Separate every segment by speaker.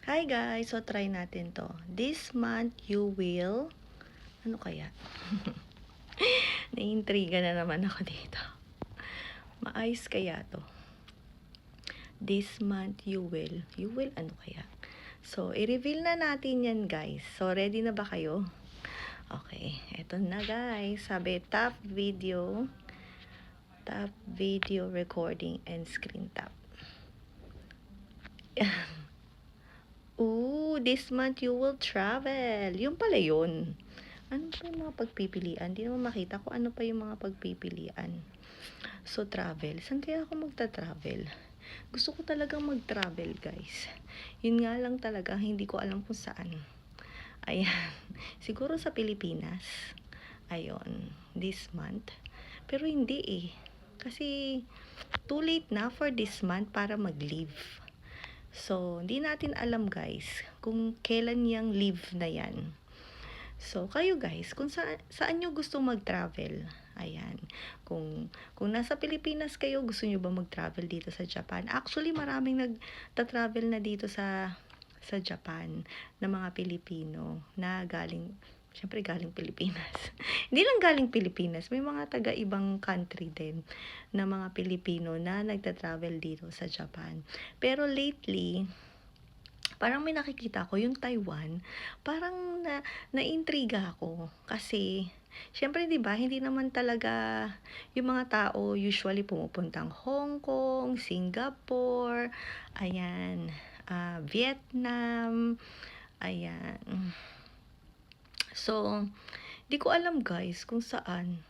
Speaker 1: Hi guys! So try natin to. This month you will... Ano kaya? Naiintriga na naman ako dito. Maayos kaya to. This month you will. You will ano kaya? So, i-reveal na natin yan guys. So, ready na ba kayo? Okay. Eto na guys. Sabi, top video recording and screen tap. Ooh, this month you will travel. Yung pala yun. Ano pa yung mga pagpipilian? Di naman makita ko ano pa yung mga pagpipilian. So, travel. Saan kaya ako magta-travel? Gusto ko talagang mag-travel, guys. Yun nga lang talaga, hindi ko alam kung saan. Ayan. Siguro sa Pilipinas. Ayun. This month. Pero hindi eh. Kasi, too late na for this month para mag-leave. So, hindi natin alam, guys, kung kailan yung leave na yan. So, kayo guys, kung saan nyo gusto mag-travel? Ayan. Kung nasa Pilipinas kayo, gusto nyo ba mag-travel dito sa Japan? Actually, maraming nagta-travel na dito sa Japan na mga Pilipino na galing, syempre galing Pilipinas. Hindi lang galing Pilipinas, may mga taga-ibang country din na mga Pilipino na nagta-travel dito sa Japan. Pero lately, parang may nakikita ko yung Taiwan, parang naintriga ako kasi syempre 'di ba, hindi naman talaga yung mga tao usually pumupuntang Hong Kong, Singapore, ayan, Vietnam, ayan. So, di ko alam guys kung saan.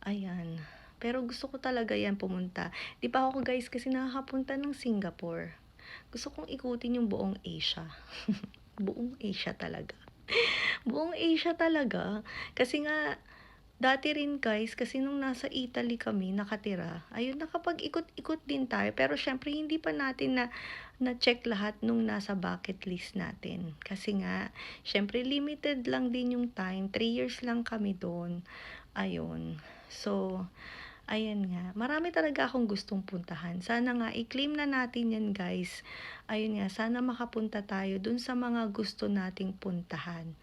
Speaker 1: Ayan. Pero gusto ko talaga yan pumunta. Di pa ako guys kasi nakakapunta ng Singapore. Gusto kong ikutin yung buong Asia. Buong Asia talaga. Buong Asia talaga. Kasi nga, dati rin guys, kasi nung nasa Italy kami nakatira, ayun, nakapag-ikot-ikot din tayo. Pero syempre, hindi pa natin na-check lahat nung nasa bucket list natin. Kasi nga, syempre, limited lang din yung time. 3 years lang kami doon. Ayun. So, ayan nga. Marami talaga akong gustong puntahan. Sana nga, i-claim na natin yan, guys. Ayun nga, sana makapunta tayo dun sa mga gusto nating puntahan.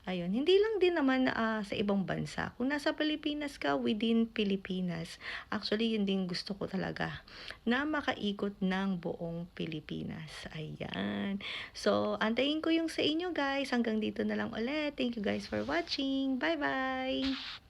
Speaker 1: Ayun, hindi lang din naman sa ibang bansa. Kung nasa Pilipinas ka, within Pilipinas. Actually, yun din gusto ko talaga. Na makaikot ng buong Pilipinas. Ayan. So, antayin ko yung sa inyo, guys. Hanggang dito na lang ulit. Thank you guys for watching. Bye-bye!